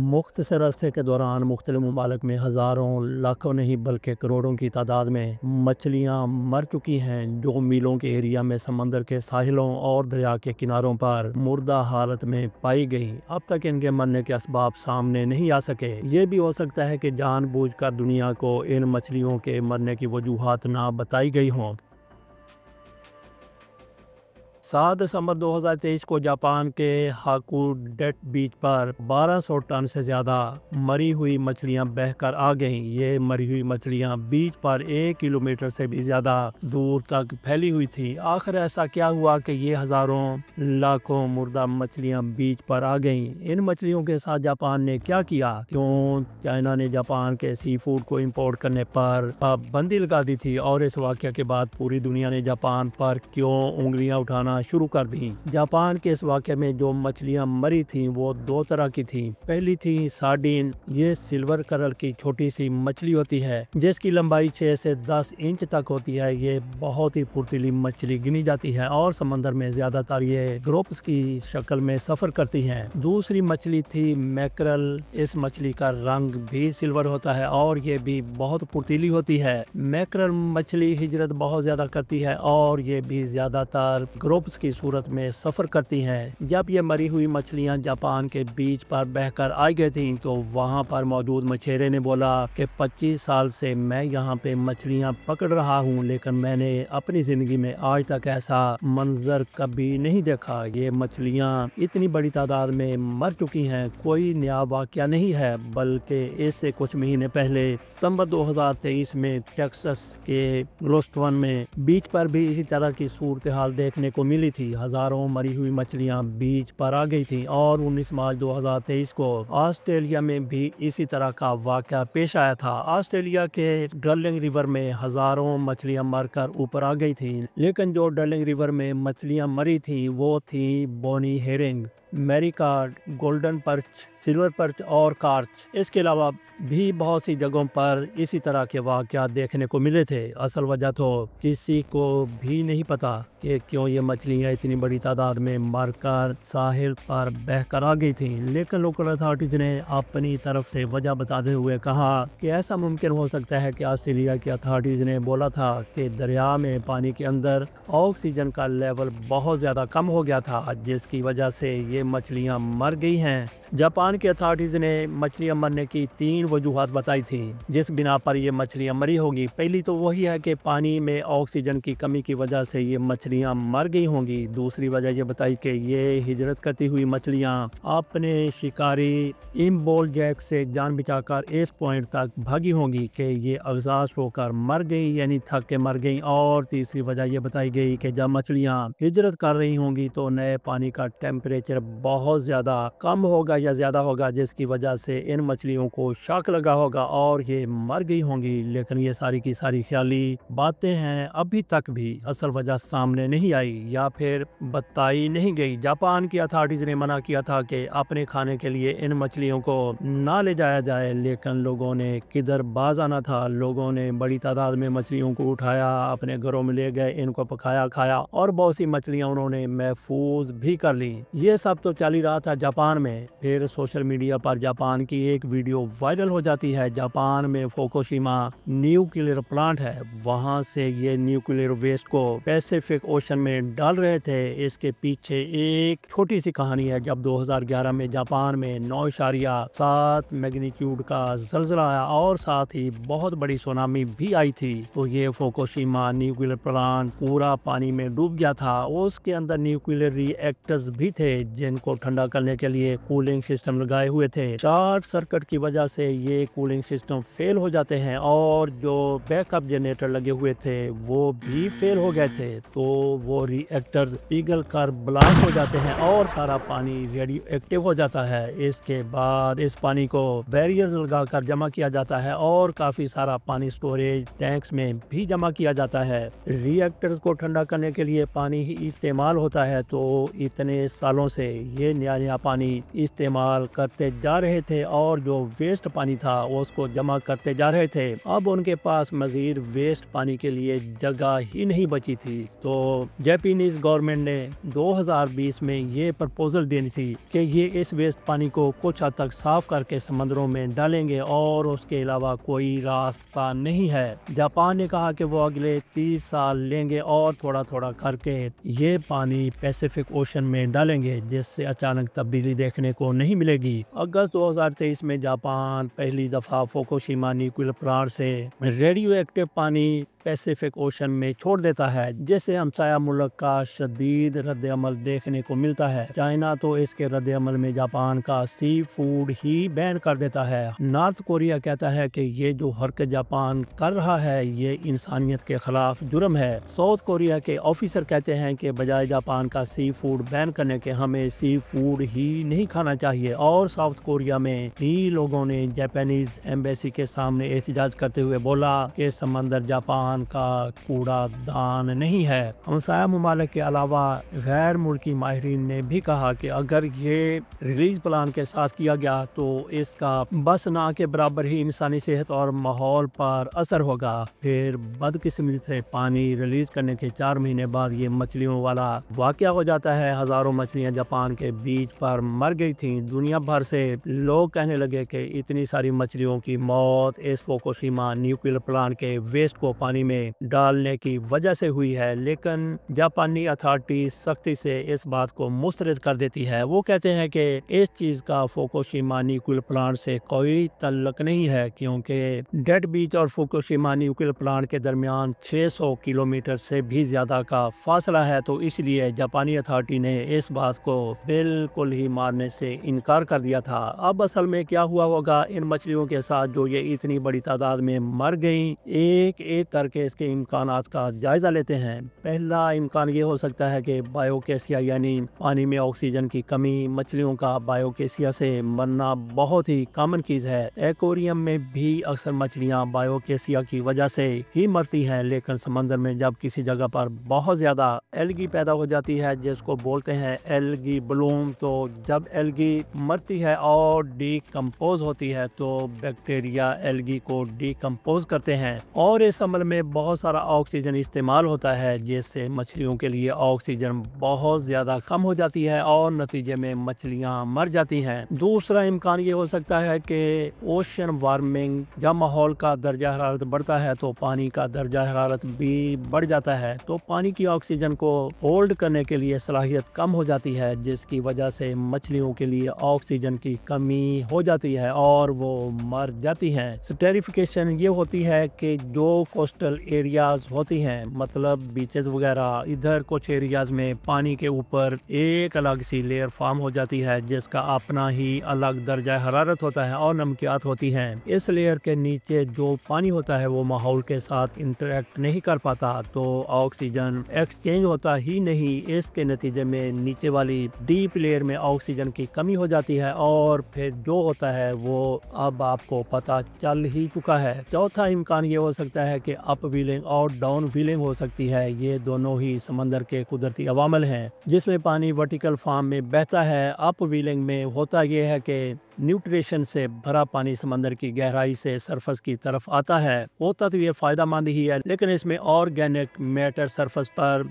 مختصر عرصے کے دوران مختلف ممالک میں ہزاروں لاکھوں نہیں بلکہ کروڑوں کی تعداد میں مچھلیاں مر چکی ہیں جو میلوں کے ایریا میں سمندر کے ساحلوں اور دریا کے کناروں پر مردہ حالت میں پائی گئیں۔ اب تک ان کے مرنے کے اسباب سامنے نہیں آ سکے۔ یہ بھی ہو سکتا ہے کہ جان بوجھ کر دنیا کو ان مچھلیوں کے مرنے کی وجوہات نہ بتائی گئی ہوں۔ 7 دسمبر 2023 کو جاپان کے ہاکوڈیٹ بیچ پر 1200 ٹن سے زیادہ مری ہوئی مچھلیاں بہہ کر آ گئیں۔ یہ مری ہوئی مچھلیاں بیچ پر 1 کلومیٹر سے بھی زیادہ دور تک پھیلی ہوئی تھیں۔ آخر ایسا کیا ہوا کہ یہ ہزاروں لاکھوں مردہ مچھلیاں بیچ پر آ گئیں؟ ان مچھلیوں کے ساتھ جاپان نے کیا کیا؟ کیوں چائنا نے جاپان کے سی فوڈ کو امپورٹ کرنے پر پابندی لگا دی تھی؟ اور اس واقعہ کے بعد پوری دنیا نے جاپان پر کیوں انگلیاں اٹھانا شروع کر دیں؟ جاپان کے اس واقعے میں جو مچھلیاں مری تھیں وہ 2 طرح کی تھیں۔ پہلی تھی سارڈین۔ یہ سلور کلر کی چھوٹی سی مچھلی ہوتی ہے جس کی لمبائی 6 سے 10 انچ تک ہوتی ہے۔ یہ بہت ہی پھرتیلی مچھلی گنی جاتی ہے اور سمندر میں زیادہ تر یہ گروپس کی شکل میں سفر کرتی ہیں۔ دوسری مچھلی تھی میکرل۔ اس مچھلی کا رنگ بھی سلور ہوتا ہے اور یہ بھی بہت پھرتیلی ہوتی ہے۔ میکرل مچھلی ہجرت بہت زیادہ کرتی ہے اور یہ بھی زیادہ تر گروپس کی صورت میں سفر کرتی ہیں۔ جب یہ مری ہوئی مچھلیاں جاپان کے بیچ پر بہہ کر آئی گئی تھیں تو وہاں پر موجود مچھیرے نے بولا کہ 25 سال سے میں یہاں پہ مچھلیاں پکڑ رہا ہوں لیکن میں نے اپنی زندگی میں آج تک ایسا منظر کبھی نہیں دیکھا۔ یہ مچھلیاں اتنی بڑی تعداد میں مر چکی ہیں کوئی نیا واقعہ نہیں ہے بلکہ اس سے کچھ مہینے پہلے ستمبر 2023 میں ٹیکساس کے گلوسٹون میں بیچ پر بھی اسی طرح کی صورتحال دیکھنے کو ملی تھی۔ ہزاروں مری ہوئی مچھلیاں بیچ پر آ گئی تھیں اور 19 مارچ 2023 کو آسٹریلیا میں بھی اسی طرح کا واقعہ پیش آیا تھا۔ آسٹریلیا کے ڈرلنگ ریور میں ہزاروں مچھلیاں مر کر اوپر آ گئی تھیں لیکن جو ڈرلنگ ریور میں مچھلیاں مری تھیں وہ تھیں بونی ہیرنگ، میریکارڈ، گولڈن پرچ، سلور پرچ اور کارچ۔ اس کے علاوہ بھی بہت سی جگہوں پر اسی طرح کے واقعات دیکھنے کو ملے تھے۔ اصل وجہ تو کسی کو بھی نہیں پتا کہ کیوں یہ مچھلیاں اتنی بڑی تعداد میں مر کر ساحل پر بہہ کر آ گئی تھیں لیکن لوکل اتھارٹیز نے اپنی طرف سے وجہ بتاتے ہوئے کہا کہ ایسا ممکن ہو سکتا ہے کہ آسٹریلیا کی اتھارٹیز نے بولا تھا کہ دریا میں پانی کے اندر آکسیجن کا لیول بہت زیادہ کم ہو گیا تھا جس کی وجہ سے یہ مچھلیاں مر گئی ہیں۔ جاپان کی اتھارٹیز نے مچھلیاں مرنے کی 3 وجوہات بتائی تھیں جس بنا پر یہ مچھلیاں مری ہوگی۔ پہلی تو وہی ہے کہ پانی میں آکسیجن کی کمی کی وجہ سے یہ مچھلیاں مر گئی ہوں گی۔ دوسری وجہ یہ بتائی کہ یہ ہجرت کرتی ہوئی مچھلیاں اپنے شکاری امبول جیک سے جان بچا کر اس پوائنٹ تک بھاگی ہوں گی کہ یہ اگزاسٹ ہو کر مر گئی یعنی تھک کے مر گئی۔ اور تیسری وجہ یہ بتائی گئی کہ جب مچھلیاں ہجرت کر رہی ہوں گی تو نئے پانی کا ٹیمپریچر بہت زیادہ کم ہوگا یا زیادہ ہوگا جس کی وجہ سے ان مچھلیوں کو شاک لگا ہوگا اور یہ مر گئی ہوں گی۔ لیکن یہ ساری کی ساری خیالی باتیں ہیں، ابھی تک بھی اصل وجہ سامنے نہیں آئی یا پھر بتائی نہیں گئی۔ جاپان کی اتھارٹیز نے منع کیا تھا کہ اپنے کھانے کے لیے ان مچھلیوں کو نہ لے جایا جائے لیکن لوگوں نے کدھر باز آنا تھا۔ لوگوں نے بڑی تعداد میں مچھلیوں کو اٹھایا، اپنے گھروں میں لے گئے، ان کو پکایا کھایا اور بہت سی مچھلیاں انہوں نے محفوظ بھی کر لیں۔ یہ سب تو چل ہی رہا تھا جاپان میں، پھر سوشل میڈیا پر جاپان کی ایک ویڈیو وائرل ہو جاتی ہے۔ جاپان میں فوکوشیما نیوکلیئر پلانٹ ہے، وہاں سے یہ نیوکلیئر ویسٹ کو پیسیفک اوشن میں ڈال رہے تھے۔ اس کے پیچھے ایک چھوٹی سی کہانی ہے۔ جب 2011 میں جاپان میں 9.7 میگنیٹیوڈ کا زلزلہ آیا اور ساتھ ہی بہت بڑی سونامی بھی آئی تھی تو یہ فوکوشیما نیوکلیئر پلانٹ پورا پانی میں ڈوب گیا تھا۔ اس کے اندر نیوکلیئر ری ایکٹرز بھی تھے جن کو ٹھنڈا کرنے کے لیے کولنگ سسٹم لگائے ہوئے تھے۔ شارٹ سرکٹ کی وجہ سے یہ کولنگ سسٹم فیل ہو جاتے ہیں اور جو بیک اپ جنریٹر لگے ہوئے تھے وہ بھی فیل ہو گئے تھے تو وہ ری ایکٹرز پگھل کر بلاسٹ ہو جاتے ہیں اور سارا پانی ریڈیو ایکٹیو ہو جاتا ہے۔ اس کے بعد اس پانی کو بیریئرز لگا کر جمع کیا جاتا ہے اور کافی سارا پانی سٹوریج ٹینکس میں بھی جمع کیا جاتا ہے۔ ری ایکٹرز کو ٹھنڈا کرنے کے لیے پانی ہی استعمال ہوتا ہے تو اتنے سالوں سے یہ نیا پانی استعمال کرتے جا رہے تھے اور جو ویسٹ پانی تھا اس کو جمع کرتے جا رہے تھے۔ اب ان کے پاس مزید ویسٹ پانی کے لیے جگہ ہی نہیں بچی تھی، تو جاپانیز گورنمنٹ نے 2020 میں یہ پرپوزل دینی تھی کہ یہ اس ویسٹ پانی کو کچھ حد تک صاف کر کے سمندروں میں ڈالیں گے اور اس کے علاوہ کوئی راستہ نہیں ہے۔ جاپان نے کہا کہ وہ اگلے 30 سال لیں گے اور تھوڑا تھوڑا کر کے یہ پانی پیسیفک اوشن میں ڈالیں گے، جس سے اچانک تبدیلی دیکھنے کو نہیں ملے گی۔ اگست 2023 میں جاپان پہلی دفعہ فوکوشیما نیوکلیئر پلانٹ سے ریڈیو ایکٹیو پانی پیسیفک اوشن میں چھوڑ دیتا ہے، جس سے ہمسایہ ملک کا شدید رد عمل دیکھنے کو ملتا ہے۔ چائنا تو اس کے رد عمل میں جاپان کا سی فوڈ ہی بین کر دیتا ہے۔ نارتھ کوریا کہتا ہے کہ یہ جو حرکت جاپان کر رہا ہے یہ انسانیت کے خلاف جرم ہے۔ ساؤتھ کوریا کے آفیسر کہتے ہیں کہ بجائے جاپان کا سی فوڈ بین کرنے کے ہمیں سی فوڈ ہی نہیں کھانا چاہیے، اور ساؤتھ کوریا میں ہی لوگوں نے جاپانیز ایمبیسی کے سامنے احتجاج کرتے ہوئے بولا کہ سمندر جاپان کا کوڑا دان نہیں ہے۔ ہمسایہ ممالک کے علاوہ غیر ملکی ماہرین نے بھی کہا کہ اگر یہ ریلیز پلان کے ساتھ کیا گیا تو اس کا بس نہ کے برابر ہی انسانی صحت اور ماحول پر اثر ہوگا۔ پھر بدقسمتی سے پانی ریلیز کرنے کے 4 مہینے بعد یہ مچھلیوں والا واقعہ ہو جاتا ہے۔ ہزاروں مچھلیاں جاپان کے بیچ پر مر گئی تھیں۔ دنیا بھر سے لوگ کہنے لگے کہ اتنی ساری مچھلیوں کی موت اس فوکوشیما نیوکلیئر پلانٹ کے ویسٹ کو پانی میں ڈالنے کی وجہ سے ہوئی ہے، لیکن جاپانی اتھارٹی سختی سے اس بات کو مسترد کر دیتی ہے۔ وہ کہتے ہیں کہ اس چیز کا فوکوشیما نیوکلیئر پلانٹ سے کوئی تعلق نہیں ہے، کیونکہ ڈیڈ بیچ اور فوکوشیما نیوکلیئر پلانٹ کے درمیان 600 کلومیٹر سے بھی زیادہ کا فاصلہ ہے، تو اس لیے جاپانی اتھارٹی نے اس بات کو بالکل ہی ماننے سے انکار کر دیا تھا۔ اب اصل میں کیا ہوا ہوگا ان مچھلیوں کے ساتھ جو یہ اتنی بڑی تعداد میں مر گئیں؟ ایک ایک کر کے اس کے امکانات کا جائزہ لیتے ہیں۔ پہلا امکان یہ ہو سکتا ہے کہ بایوکیسیا یعنی پانی میں آکسیجن کی کمی۔ مچھلیوں کا بایوکیسیا سے مرنا بہت ہی کامن چیز ہے۔ ایکویریم میں بھی اکثر مچھلیاں بایوکیسیا کی وجہ سے ہی مرتی ہیں، لیکن سمندر میں جب کسی جگہ پر بہت زیادہ ایلگی پیدا ہو جاتی ہے جس کو بولتے ہیں ایلگی بلوم، تو جب ایلگی مرتی ہے اور ڈی کمپوز ہوتی ہے تو بیکٹیریا ایلگی کو ڈی کمپوز کرتے ہیں اور اس عمل میں بہت سارا آکسیجن استعمال ہوتا ہے، جس سے مچھلیوں کے لیے آکسیجن بہت زیادہ کم ہو جاتی ہے اور نتیجے میں مچھلیاں مر جاتی ہیں۔ دوسرا امکان یہ ہو سکتا ہے کہ اوشن وارمنگ، جب ماحول کا درجہ حرارت بڑھتا ہے تو پانی کا درجہ حرارت بھی بڑھ جاتا ہے، تو پانی کی آکسیجن کو ہولڈ کرنے کے لیے صلاحیت کم ہو جاتی ہے، جس کی وجہ سے مچھلیوں کے لیے آکسیجن کی کمی ہو جاتی ہے اور وہ مر جاتی ہیں۔ سٹریفیکیشن یہ ہوتی ہے کہ جو کوسٹل ایریاز ہوتی ہیں، مطلب بیچز وغیرہ، ادھر کچھ ایریاز میں پانی کے اوپر ایک الگ سی لیئر فارم ہو جاتی ہے جس کا اپنا ہی الگ درجہ حرارت ہوتا ہے اور نمکیات ہوتی ہیں۔ اس لیئر کے نیچے جو پانی ہوتا ہے وہ ماحول کے ساتھ انٹریکٹ نہیں کر پاتا، تو آکسیجن ایکسچینج ہوتا ہی نہیں۔ اس کے نتیجے میں نیچے والی ڈیپ لیئر میں آکسیجن کی کمی ہو جاتی ہے اور پھر جو ہوتا ہے وہ اب آپ کو پتہ چل ہی چکا ہے۔ چوتھا امکان یہ ہو سکتا ہے کہ اپ ویلنگ اور ڈاؤن ویلنگ ہو سکتی ہے۔ یہ دونوں ہی سمندر کے قدرتی عوامل ہیں جس میں پانی ورٹیکل فارم میں بہتا ہے۔ اپ ویلنگ میں ہوتا یہ ہے کہ نیوٹریشن سے بھرا پانی سمندر کی گہرائی سے سرفس کی طرف آتا ہے۔ ہوتا تو یہ فائدہ مند ہی ہے، لیکن اس میں آرگینک میٹر سرفس پر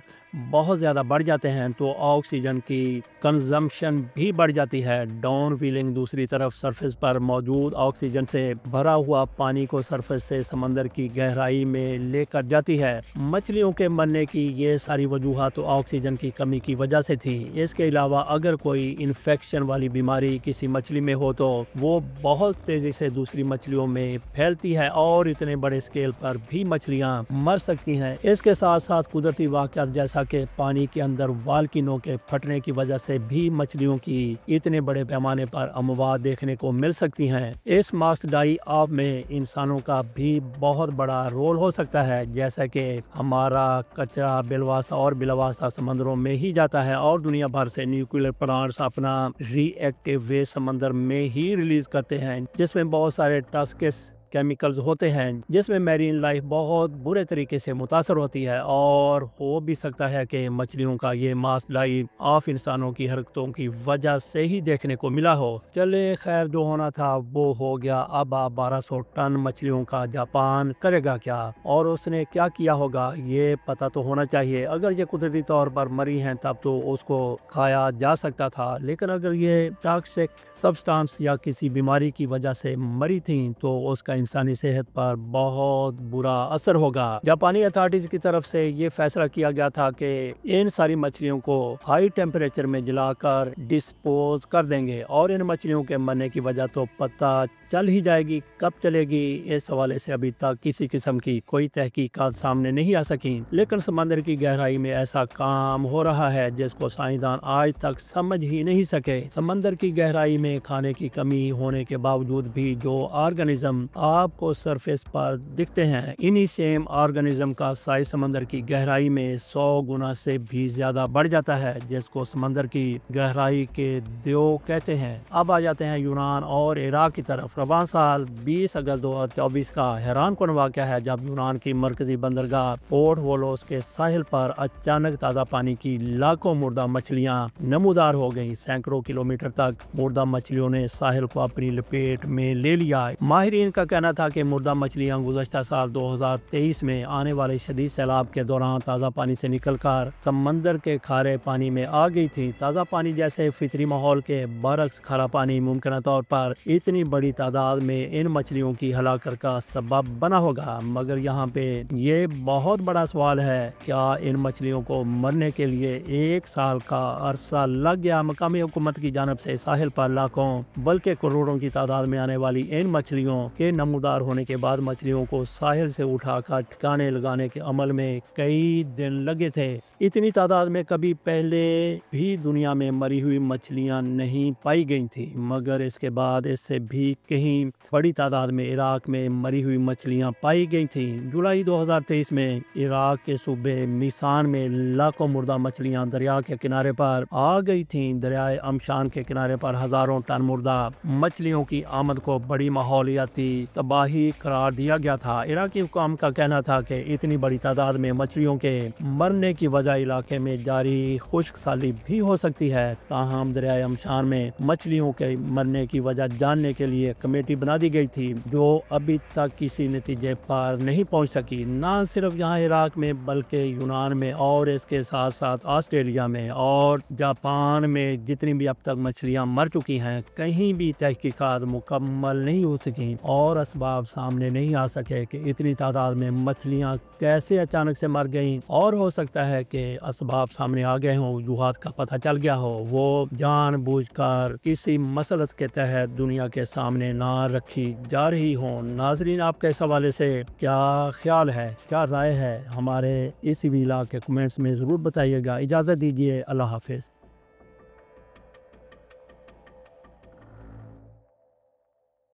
بہت زیادہ بڑھ جاتے ہیں تو آکسیجن کی کنزمپشن بھی بڑھ جاتی ہے۔ ڈاؤن ویلنگ دوسری طرف سرفس پر موجود آکسیجن سے بھرا ہوا پانی کو سرفس سے سمندر کی گہرائی میں لے کر جاتی ہے۔ مچھلیوں کے مرنے کی یہ ساری وجوہات آکسیجن کی کمی کی وجہ سے تھی۔ اس کے علاوہ اگر کوئی انفیکشن والی بیماری کسی مچھلی میں ہو تو وہ بہت تیزی سے دوسری مچھلیوں میں پھیلتی ہے اور اتنے بڑے اسکیل پر بھی مچھلیاں مر سکتی ہیں۔ اس کے ساتھ ساتھ قدرتی واقعات جیسا کہ پانی کے اندر والکینو کے پھٹنے کی وجہ سے بھی مچھلیوں کی اتنے بڑے پیمانے پر اموات دیکھنے کو مل سکتی ہیں۔ اس ماسک ڈائی آف میں انسانوں کا بھی بہت بڑا رول ہو سکتا ہے، جیسا کہ ہمارا کچرا بالواسطہ اور بلاواسطہ سمندروں میں ہی جاتا ہے اور دنیا بھر سے نیوکلیئر پلانٹس اپنا ری ایکٹیو ویسٹ سمندر میں ہی ریلیز کرتے ہیں، جس میں بہت سارے ٹاسکس کیمیکلز ہوتے ہیں جس میں میرین لائف بہت برے طریقے سے متاثر ہوتی ہے، اور ہو بھی سکتا ہے کہ مچھلیوں کا یہ ماس لائف آف انسانوں کی حرکتوں کی وجہ سے ہی دیکھنے کو ملا ہو۔ چلے خیر، جو ہونا تھا وہ ہو گیا۔ اب 1200 ٹن مچھلیوں کا جاپان کرے گا کیا، اور اس نے کیا کیا ہوگا یہ پتہ تو ہونا چاہیے۔ اگر یہ قدرتی طور پر مری ہیں تب تو اس کو کھایا جا سکتا تھا، لیکن اگر یہ ٹاکسک سبسٹانس یا کسی بیماری کی وجہ سے مری تھیں تو اس کا انسانی صحت پر بہت برا اثر ہوگا۔ جاپانی اتھارٹیز کی طرف سے یہ فیصلہ کیا گیا تھا کہ ان ساری مچھلیوں کو ہائی ٹیمپریچر میں جلا کر ڈسپوز کر دیں گے، اور ان مچھلیوں کے مرنے کی وجہ تو پتہ چل ہی جائے گی۔ کب چلے گی، اس حوالے سے ابھی تک کسی قسم کی کوئی تحقیقات سامنے نہیں آ سکیں، لیکن سمندر کی گہرائی میں ایسا کام ہو رہا ہے جس کو سائنسدان آج تک سمجھ ہی نہیں سکے۔ سمندر کی گہرائی میں کھانے کی کمی ہونے کے باوجود بھی جو آرگنزم آپ کو سرفیس پر دکھتے ہیں، انہی سیم آرگنزم کا سائز سمندر کی گہرائی میں 100 گنا سے بھی زیادہ بڑھ جاتا ہے، جس کو سمندر کی گہرائی کے دیو کہتے ہیں۔ اب آ جاتے ہیں یونان اور عراق کی طرف۔ رواں سال 20 اگست 2024 کا حیران کن واقعہ ہے جب یونان کی مرکزی بندرگاہ پورٹ وولوس کے ساحل پر اچانک تازہ پانی کی لاکھوں مردہ مچھلیاں نمودار ہو گئیں۔ سینکڑوں کلومیٹر تک مردہ مچھلیوں نے ساحل کو اپنی لپیٹ میں لے لیا۔ ماہرین کا کہنا تھا کہ مردہ مچھلیاں گزشتہ سال 2023 میں آنے والے شدید سیلاب کے دوران تازہ پانی سے نکل کر سمندر کے کھارے پانی میں آ گئی تھیں۔ تازہ پانی جیسے فطری ماحول کے برعکس کھارا پانی ممکنہ طور پر اتنی بڑی تعداد میں ان مچھلیوں کی ہلاکت کا سبب بنا ہوگا، مگر یہاں پہ یہ بہت بڑا سوال ہے، کیا ان مچھلیوں کو مرنے کے لیے 1 سال کا عرصہ لگ گیا؟ مقامی حکومت کی جانب سے ساحل پر لاکھوں بلکہ کروڑوں کی تعداد میں آنے والی ان مچھلیوں کے نمودار ہونے کے بعد مچھلیوں کو ساحل سے اٹھا کر ٹھکانے لگانے کے عمل میں کئی دن لگے تھے۔ اتنی تعداد میں کبھی پہلے بھی دنیا میں مری ہوئی مچھلیاں نہیں پائی گئی تھیں، مگر اس کے بعد اس سے بھی کہیں بڑی تعداد میں عراق میں مری ہوئی مچھلیاں پائی گئی تھیں۔ جولائی 2023 میں عراق کے صوبے میسان میں لاکھوں مردہ مچھلیاں دریا کے کنارے پر آ گئی تھیں۔ دریائے امشان کے کنارے پر ہزاروں ٹن مردہ مچھلیوں کی آمد کو بڑی ماحولیاتی تباہی قرار دیا گیا تھا۔ عراقی حکام کا کہنا تھا کہ اتنی بڑی تعداد میں مچھلیوں کے مرنے کی وجہ علاقے میں جاری خشک سالی بھی ہو سکتی ہے، تاہم دریائے امشان میں مچھلیوں کے مرنے کی وجہ جاننے کے لیے کمیٹی بنا دی گئی تھی جو ابھی تک کسی نتیجے پر نہیں پہنچ سکی۔ نہ صرف یہاں عراق میں بلکہ یونان میں اور اس کے ساتھ ساتھ آسٹریلیا میں اور جاپان میں جتنی بھی اب تک مچھلیاں مر چکی ہیں، کہیں بھی تحقیقات مکمل نہیں ہو سکیں اور اسباب سامنے نہیں آ سکے کہ اتنی تعداد میں مچھلیاں کیسے اچانک سے مر گئیں، اور ہو سکتا ہے کہ اسباب سامنے آ گئے ہوں، وجوہات کا پتہ چل گیا ہو، وہ جان بوجھ کر کسی مسلط کے تحت دنیا کے سامنے نہ رکھی جا رہی ہوں۔ ناظرین، آپ کے اس حوالے سے کیا خیال ہے، کیا رائے ہے، ہمارے اس ویلاگ کے کمنٹس میں ضرور بتائیے گا۔ اجازت دیجیے، اللہ حافظ۔